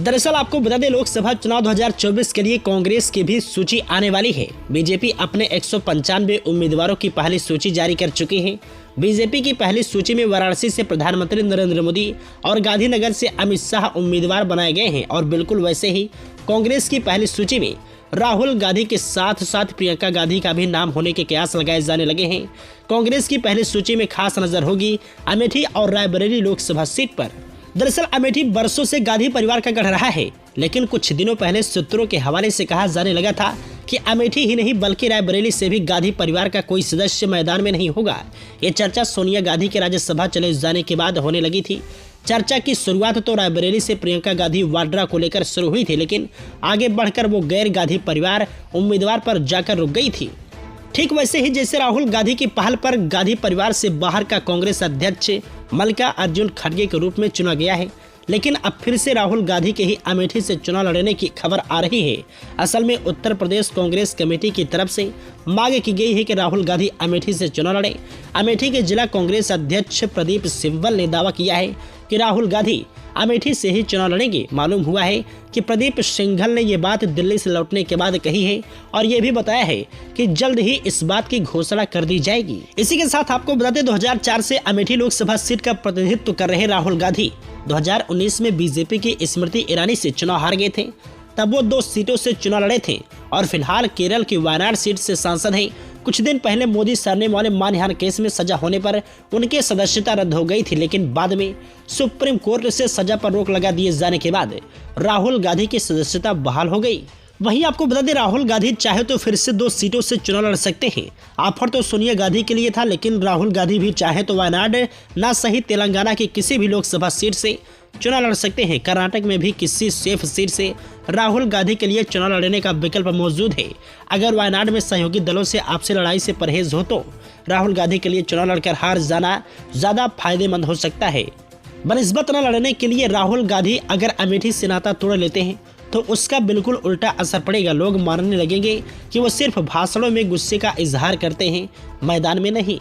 दरअसल आपको बता दें, लोकसभा चुनाव 2024 के लिए कांग्रेस की भी सूची आने वाली है। बीजेपी अपने 195 उम्मीदवारों की पहली सूची जारी कर चुकी है। बीजेपी की पहली सूची में वाराणसी से प्रधानमंत्री नरेंद्र मोदी और गांधीनगर से अमित शाह उम्मीदवार बनाए गए हैं और बिल्कुल वैसे ही कांग्रेस की पहली सूची में राहुल गांधी के साथ साथ प्रियंका गांधी का भी नाम होने के कयास लगाए जाने लगे हैं। कांग्रेस की पहली सूची में खास नजर होगी अमेठी और रायबरेली लोकसभा सीट पर। दरअसल अमेठी बरसों से गांधी परिवार का गढ़ रहा है, लेकिन कुछ दिनों पहले सूत्रों के हवाले से कहा जाने लगा था कि अमेठी ही नहीं बल्कि रायबरेली से भी गांधी परिवार का कोई सदस्य मैदान में नहीं होगा। ये चर्चा सोनिया गांधी के राज्यसभा चले जाने के बाद होने लगी थी। चर्चा की शुरुआत तो रायबरेली से प्रियंका गांधी वाड्रा को लेकर शुरू हुई थी, लेकिन आगे बढ़कर वो गैर गांधी परिवार उम्मीदवार पर जाकर रुक गई थी। ठीक वैसे ही जैसे राहुल गांधी की पहल पर गांधी परिवार से बाहर का कांग्रेस अध्यक्ष मल्लिकार्जुन खड़गे के रूप में चुना गया है, लेकिन अब फिर से राहुल गांधी के ही अमेठी से चुनाव लड़ने की खबर आ रही है। असल में उत्तर प्रदेश कांग्रेस कमेटी की तरफ से मांग की गई है कि राहुल गांधी अमेठी से चुनाव लड़े। अमेठी के जिला कांग्रेस अध्यक्ष प्रदीप सिब्बल ने दावा किया है कि राहुल गांधी अमेठी से ही चुनाव लड़ेंगे। मालूम हुआ है कि प्रदीप सिंघल ने ये बात दिल्ली से लौटने के बाद कही है और ये भी बताया है कि जल्द ही इस बात की घोषणा कर दी जाएगी। इसी के साथ आपको बता दें, 2004 से अमेठी लोकसभा सीट का प्रतिनिधित्व कर रहे राहुल गांधी 2019 में बीजेपी की स्मृति ईरानी से चुनाव हार गए थे। तब वो 2 सीटों से चुनाव लड़े थे और फिलहाल केरल की वायनाड सीट से सांसद हैं। कुछ दिन पहले मोदी सरनेम वाले मानहानि केस में सजा होने पर उनकी सदस्यता रद्द हो गई थी, लेकिन बाद में सुप्रीम कोर्ट से सजा पर रोक लगा दिए जाने के बाद राहुल गांधी की सदस्यता बहाल हो गई। वहीं आपको बता दें, राहुल गांधी चाहे तो फिर से 2 सीटों से चुनाव लड़ सकते हैं। ऑफर तो सोनिया गांधी के लिए था, लेकिन राहुल गांधी भी चाहे तो वायनाड ना सही तेलंगाना की किसी भी लोकसभा सीट से चुनाव लड़ सकते हैं। कर्नाटक में भी किसी सेफ सीट से राहुल गांधी के लिए चुनाव लड़ने का विकल्प मौजूद है। अगर वायनाड में सहयोगी दलों से आपसी लड़ाई से परहेज हो तो राहुल गांधी के लिए चुनाव लड़कर हार जाना ज्यादा फायदेमंद हो सकता है। बनिस्बत न लड़ने के लिए राहुल गांधी अगर अमेठी से नाता तोड़ लेते हैं तो उसका बिल्कुल उल्टा असर पड़ेगा। लोग मानने लगेंगे कि वो सिर्फ भाषणों में गुस्से का इजहार करते हैं, मैदान में नहीं।